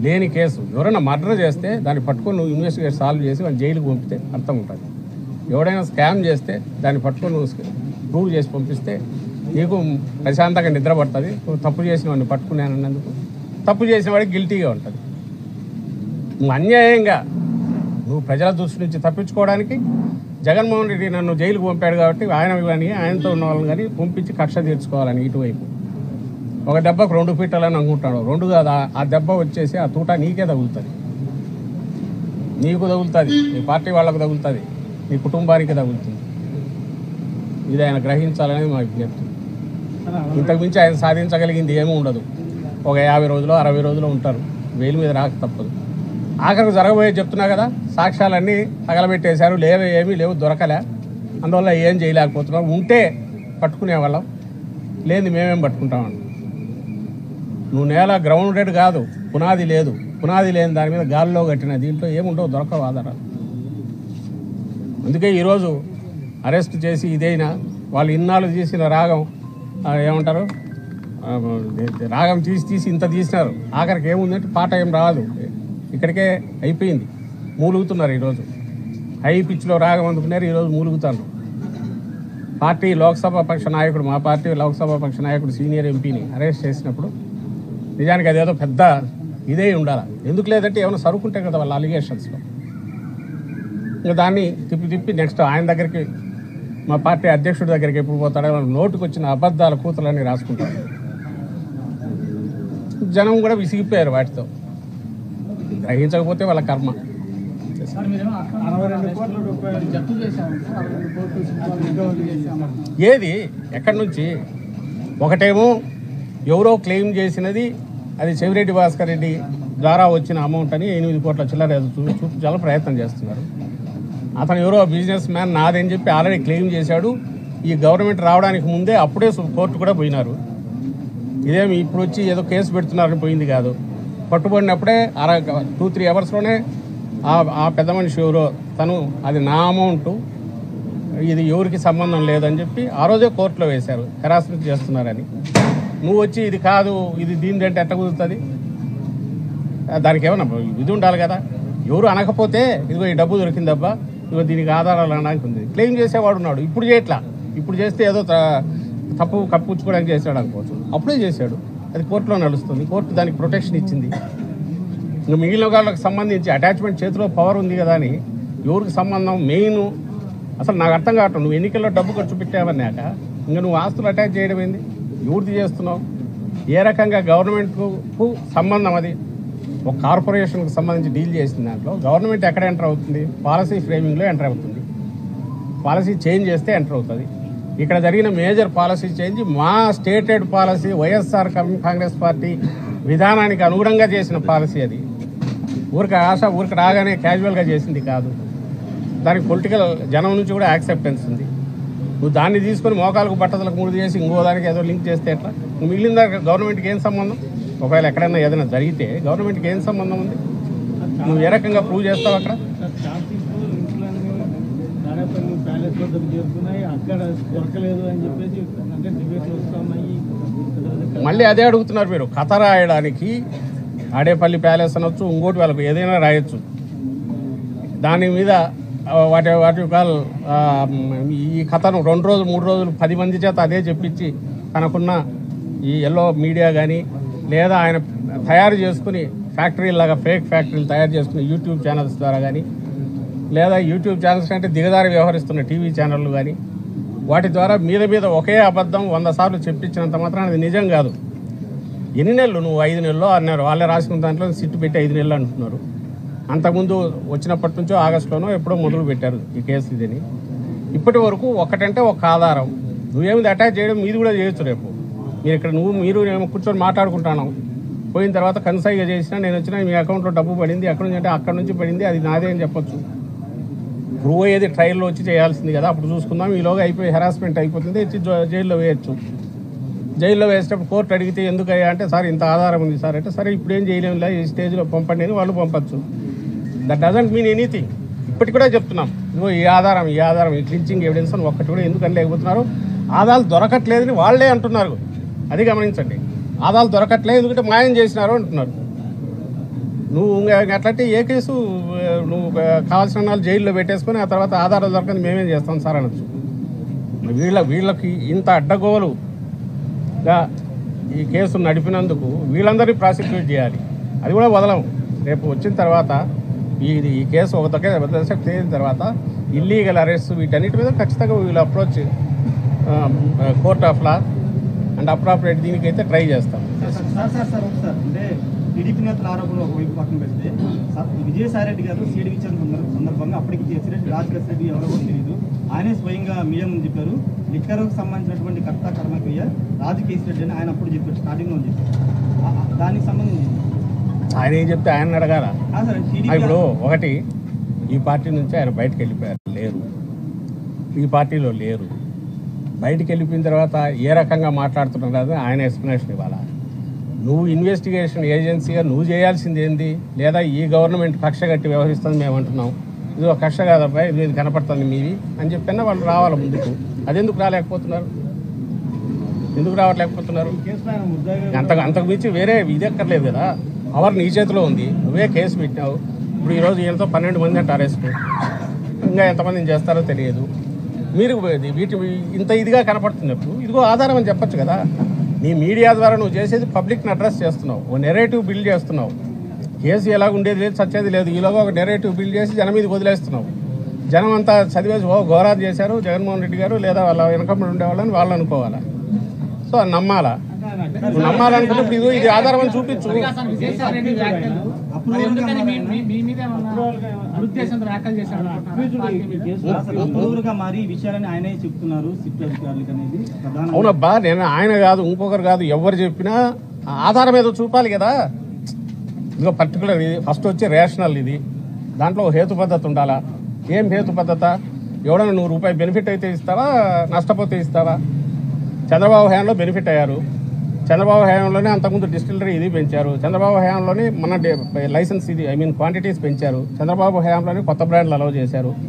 లేని కేసు. ఎవరైనా మర్డర్ చేస్తే దాన్ని పట్టుకొని నువ్వు ఇన్వెస్టిగేట్ సాల్వ్ చేసి వాళ్ళు జైలుకి పంపితే అర్థం ఉంటుంది. ఎవడైనా స్కామ్ చేస్తే దాన్ని పట్టుకొని నువ్వు ప్రూవ్ చేసి పంపిస్తే నీకు ప్రశాంతంగా నిద్ర పడుతుంది. నువ్వు తప్పు చేసిన వాడిని పట్టుకున్నానన్నందుకు తప్పు చేసిన వాడికి గిల్టీగా ఉంటుంది. నువ్వు అన్యాయంగా నువ్వు ప్రజల దృష్టి నుంచి తప్పించుకోవడానికి జగన్మోహన్ రెడ్డి నన్ను జైలుకు పంపాడు కాబట్టి ఆయన కానీ ఆయనతో ఉన్న వాళ్ళని కానీ పంపించి కక్ష తీర్చుకోవాలని ఇటువైపు ఒక దెబ్బకు 2 పీటలని అనుకుంటాడు. 2 కాదు, ఆ దెబ్బ వచ్చేసి ఆ తూట నీకే తగులుతుంది, నీకు తగులుతుంది, నీ పార్టీ వాళ్ళకు తగులుతుంది, నీ కుటుంబానికి తగులుతుంది. ఇది ఆయన గ్రహించాలనేది మా విజ్ఞప్తి. ఇంతకుమించి ఆయన సాధించగలిగింది ఏమీ ఉండదు. ఒక 50 రోజులు 60 రోజులు ఉంటారు, వేలు మీద రాక తప్పదు. ఆఖరికి జరగబోయే చెప్తున్నా కదా, సాక్ష్యాలన్నీ తగలబెట్టేశారు, ఏమీ లేవు, దొరకలే, అందువల్ల ఏం చేయలేకపోతున్నాం. ఉంటే పట్టుకునేవాళ్ళం, లేని మేమేం పట్టుకుంటామని. నువ్వు నేల గ్రౌండెడ్ కాదు, పునాది లేదు, పునాది లేని దాని మీద గాల్లో కట్టిన దీంట్లో ఏముండవు, దొరకవు ఆధారాలు. అందుకే ఈరోజు అరెస్ట్ చేసి ఇదైనా వాళ్ళు ఇన్నాళ్ళు తీసిన రాగం ఏమంటారు, రాగం తీసి ఇంత తీసినారు. ఆఖరికి ఏముందంటే పాట ఏం రాదు, ఇక్కడికే అయిపోయింది. మూలుగుతున్నారు ఈరోజు, హై పిచ్లో రాగం అందుకున్నారు, ఈరోజు మూలుగుతారు. పార్టీ లోక్సభ పక్ష నాయకుడు, మా పార్టీ లోక్సభ పక్ష నాయకుడు సీనియర్ ఎంపీని అరెస్ట్ చేసినప్పుడు నిజానికి అదేదో పెద్ద ఇదే ఉండాలి. ఎందుకు లేదంటే ఏమైనా సరుకుంటే కదా వాళ్ళ అలిగేషన్స్లో. ఇంకా దాన్ని తిప్పి నెక్స్ట్ ఆయన దగ్గరికి, మా పార్టీ అధ్యక్షుడి దగ్గరికి ఎప్పుడు పోతాడో వాళ్ళ నోటుకు వచ్చిన అబద్ధాల కూతులన్నీ రాసుకుంటారు. జనం కూడా విసిగిపోయారు వాటితో. గ్రహించకపోతే వాళ్ళ కర్మ. ఏది ఎక్కడి నుంచి? ఒకటేమో ఎవరో క్లెయిమ్ చేసినది, అది చెవిరెడ్డి భాస్కర్ రెడ్డి ద్వారా వచ్చిన అమౌంట్ అని 8 కోట్ల చిల్లర చూపించాలని ప్రయత్నం చేస్తున్నారు. అతను ఎవరో బిజినెస్ మ్యాన్ నాదని చెప్పి ఆల్రెడీ క్లెయిమ్ చేశాడు. ఈ గవర్నమెంట్ రావడానికి ముందే అప్పుడే కోర్టు కూడా పోయినారు. ఇదేమి ఇప్పుడు వచ్చి ఏదో కేసు పెడుతున్నారని పోయింది కాదు. పట్టుబడినప్పుడే 2-3 అవర్స్లోనే ఆ పెద్ద మనిషి ఎవరో తను అది నా అమౌంట్, ఇది ఎవరికి సంబంధం లేదని చెప్పి ఆ రోజే కోర్టులో వేశారు, హెరాస్మెంట్ చేస్తున్నారని. నువ్వు వచ్చి ఇది కాదు, ఇది దీని అంటే ఎట్ట కుదురుతుంది? దానికి ఏమన్నా ఇది ఉండాలి కదా. ఎవరు అనకపోతే ఇదిగో ఈ డబ్బు దొరికిందబ్బా, ఇదిగో దీనికి ఆధారాలు అనడానికి ఉంది. క్లెయిమ్ చేసేవాడు ఉన్నాడు, ఇప్పుడు చేయట్లా. ఇప్పుడు చేస్తే ఏదో తప్పు కప్పుచ్చుకోవడానికి చేశాడు అనుకోవచ్చు, అప్పుడే చేశాడు. అది కోర్టులో నడుస్తుంది, కోర్టు దానికి ప్రొటెక్షన్ ఇచ్చింది. ఇంకా మిగిలిన వాళ్ళకి సంబంధించి అటాచ్మెంట్ చేతిలో పవర్ ఉంది కదా అని ఎవరికి సంబంధం మెయిన్ అసలు నాకు అర్థం కావటం. నువ్వు ఎన్నికల్లో డబ్బు ఖర్చు పెట్టావన్నాక ఇంకా నువ్వు ఆస్తులు అటాచ్ చేయడం ఏంది? ఎవరిది చేస్తున్నావు? ఏ రకంగా గవర్నమెంట్కు సంబంధం? అది ఒక కార్పొరేషన్కి సంబంధించి డీల్ చేసిన దాంట్లో గవర్నమెంట్ ఎక్కడ ఎంటర్ అవుతుంది? పాలసీ ఫ్రేమింగ్లో ఎంటర్ అవుతుంది. పాలసీ చేంజ్ చేస్తే ఎంటర్ అవుతుంది. ఇక్కడ జరిగిన మేజర్ పాలసీ చేంజ్ మా stated policy, YSR Congress party విధానానికి అనుగుణంగా చేసిన పాలసీ. అది ఊరికి రాగానే క్యాజువల్గా చేసింది కాదు. దానికి పొలిటికల్ జనం నుంచి కూడా యాక్సెప్టెన్స్ ఉంది. నువ్వు దాన్ని తీసుకొని మోకాలకు బట్టతలకు ముడి చేసి ఇంకో దానికి ఏదో లింక్ చేస్తే ఎట్లా? నువ్వు మిగిలిన దానికి గవర్నమెంట్కి ఏం సంబంధం? ఒకవేళ ఎక్కడైనా ఏదైనా జరిగితే గవర్నమెంట్కి ఏం సంబంధం ఉంది? నువ్వు ఏ రకంగా ప్రూవ్ చేస్తావు అక్కడ? మళ్ళీ అదే అడుగుతున్నారు మీరు. కథ రాయడానికి ఆడేపల్లి ప్యాలెస్ అనొచ్చు, ఇంకోటి వాళ్ళకు ఏదైనా రాయొచ్చు. దాని మీద వాటి కాల్ ఈ కథను 2 రోజులు 3 రోజులు 10 మంది చేత అదే చెప్పించి తనకున్న ఈ ఎల్లో మీడియా కానీ లేదా ఆయన తయారు చేసుకుని ఫ్యాక్టరీలాగా ఫేక్ ఫ్యాక్టరీలు తయారు చేసుకుని యూట్యూబ్ ఛానల్స్ ద్వారా కానీ లేదా యూట్యూబ్ ఛానల్స్ అంటే దిగదారి వ్యవహరిస్తున్న టీవీ ఛానళ్ళు కానీ వాటి ద్వారా మీద ఒకే అబద్ధం 100 సార్లు చెప్పించినంత మాత్రం అది నిజం కాదు. ఎన్ని నెలలు? నువ్వు 5 నెలలు అన్నారు. వాళ్ళే రాసుకున్న దాంట్లో సిట్టు పెట్టి 5 నెలలు అంటున్నారు. అంతకుముందు వచ్చినప్పటి నుంచో ఆగస్టులోనో ఎప్పుడో మొదలు పెట్టారు ఈ కేసు. ఇదని ఇప్పటి వరకు ఒకటంటే ఒక ఆధారం. నువ్వేమిది అటాచ్ చేయడం మీది కూడా చేయొచ్చు. రేపు మీరు ఇక్కడ మీరు నేను కూర్చొని మాట్లాడుకుంటాను, పోయిన తర్వాత కన్సైగా చేసినా నేను వచ్చినా మీ అకౌంట్లో డబ్బు పడింది, ఎక్కడి నుంచి అంటే అక్కడి నుంచి పడింది, అది నాదే అని చెప్పొచ్చు. ప్రూవ్ అయ్యేది ట్రయల్లో వచ్చి చేయాల్సింది కదా, అప్పుడు చూసుకుందాం. ఈలోగా అయిపోయి హెరాస్మెంట్ అయిపోతుంది, ఇచ్చి జైల్లో వేయచ్చు. జైల్లో వేసేటప్పుడు కోర్టు అడిగితే ఎందుకయ్యా అంటే సార్ ఇంత ఆధారం ఉంది సార్ అంటే సరే ఇప్పుడు ఏం చేయలేములే, ఈ స్టేజ్లో పంపండి అని వాళ్ళు పంపచ్చు. That doesn't mean anything. ఇప్పటికి కూడా చెప్తున్నాం, ఇదిగో ఈ ఆధారం ఈ క్లించింగ్ ఎవిడెన్స్ అని ఒక్కటి కూడా ఎందుకని లేకపోతున్నారు? ఆధారాలు దొరకట్లేదని వాళ్ళే అంటున్నారు. అది గమనించండి. ఆధారాలు దొరకట్లేదు ఎందుకంటే మాయం చేసినారు అంటున్నారు. నువ్వు అట్లంటే ఏ కేసు నువ్వు కావాల్సిన వాళ్ళు జైల్లో పెట్టేసుకొని ఆ తర్వాత ఆధారాలు దొరకని మేమేం చేస్తాం సార్ అనొచ్చు. వీళ్ళకి ఇంత అడ్డగోలుగా ఈ కేసు నడిపినందుకు వీళ్ళందరినీ ప్రాసిక్యూట్ చేయాలి. అది కూడా వదలం. రేపు వచ్చిన తర్వాత ఈ కేసు ఒక దశ తేలిన తర్వాత ఇల్లీగల్ అరెస్ట్ వీటన్నిటి మీద ఖచ్చితంగా వీళ్ళు approach court of law and appropriate దీనికైతే ట్రై చేస్తాం. అంటే టీడీపీ నేతల ఆరోపణలు ఒకవైపు పక్కన పెడితే విజయసాయి రెడ్డి గారు సీడ్ ఇచ్చిన సందర్భంగా అప్పటికి చేసిరెడ్డి రాజకేశ్ రెడ్డి ఎవరో తెలియదు, ఆయనే స్వయంగా మీడియా ముందు చెప్పారు. లిక్కర్కు సంబంధించినటువంటి కర్త కర్మక్రియ రాజకేశ్ రెడ్డి అని ఆయన అప్పుడు చెప్పారు, స్టార్టింగ్లో చెప్పారు. దానికి సంబంధించి ఆయన ఏం చెప్తే ఆయన అడగాల. ఇప్పుడు ఒకటి, ఈ పార్టీ నుంచి ఆయన బయటకు వెళ్ళిపోయారు, లేరు, ఈ పార్టీలో లేరు. బయటికి వెళ్ళిపోయిన తర్వాత ఏ రకంగా మాట్లాడుతున్నారు ఆయన ఎక్స్ప్లెనేషన్ ఇవ్వాలా. నువ్వు ఇన్వెస్టిగేషన్ ఏజెన్సీగా నువ్వు చేయాల్సింది ఏంది? లేదా ఈ గవర్నమెంట్ కక్ష కట్టి వ్యవహరిస్తుంది మేము అంటున్నాం, ఇది ఒక కక్ష కాదబ్బా, ఇది కనపడుతుంది మీవి అని చెప్పినా వాళ్ళు రావాలి ముందుకు. అదెందుకు రాలేకపోతున్నారు? ఎందుకు రావట్లేకపోతున్నారు? అంతకు మించి వేరే ఇది ఎక్కర్లేదు కదా. పవర్ నీ చేతిలో ఉంది, నువ్వే కేసు పెట్టినావు. ఇప్పుడు ఈరోజు ఈయనతో 12 మంది అంటే అరెస్ట్, ఇంకా ఎంతమందిని చేస్తారో తెలియదు. మీరు వీటి ఇంత ఇదిగా కనపడుతున్నప్పుడు ఇదిగో ఆధారం అని చెప్పొచ్చు కదా. నీ మీడియా ద్వారా నువ్వు చేసేది పబ్లిక్ని అడ్రస్ చేస్తున్నావు, ఓ నెరేటివ్ బిల్డ్ చేస్తున్నావు. కేసు ఎలాగ ఉండేది లేదు, సచ్చేది లేదు. ఈలోగా ఒక నెరేటివ్ బిల్డ్ చేసి జనం మీదకి వదిలేస్తున్నావు. జనం అంతా చదివేసి ఘోరాలు చేశారు జగన్మోహన్ రెడ్డి గారు, లేదా వాళ్ళ వెనకబడి ఉండేవాళ్ళని వాళ్ళు అనుకోవాలా. సో నమ్మాలా. నమ్మాలనుకున్నప్పుడు ఇదిగో ఇది ఆధారం అని చూపించు. అవునబ్బా, నేను ఆయన కాదు ఇంకొకరు కాదు ఎవరు చెప్పినా ఆధారం ఏదో చూపాలి కదా. ఇదిగో పర్టికులర్ ఇది ఫస్ట్ వచ్చి రేషనల్, ఇది దాంట్లో హేతు పద్ధతి ఉండాలా. ఏం హేతు పద్ధత? ఎవడన్నా ₹100 బెనిఫిట్ అయితే ఇస్తావా, నష్టపోతే ఇస్తావా? చంద్రబాబు హయాంలో బెనిఫిట్ అయ్యారు. చంద్రబాబు హయాంలోనే అంతకుముందు డిస్టిలరీ ఇది పెంచారు. చంద్రబాబు హయాంలోనే మన లైసెన్స్ ఇది క్వాంటిటీస్ పెంచారు. చంద్రబాబు హయాంలోనే కొత్త బ్రాండ్లు అలౌ చేశారు.